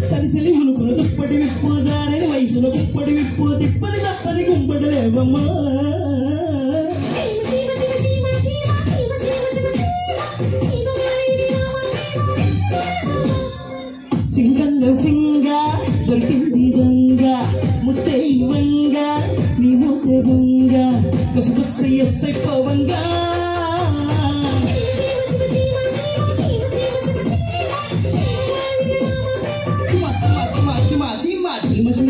చలిచలి మునుకుల దుప్పటి విప్పు జారని వయసులో గుప్పటి విప్పు తిప్పని తప్పని గుంపడలేవమ్మా చింగల్లో చింగ దొరికింది దొంగ ముద్దే వంగ నీ మూతే వంగ కసుబుస్స ఎస్సై పవంగా Chima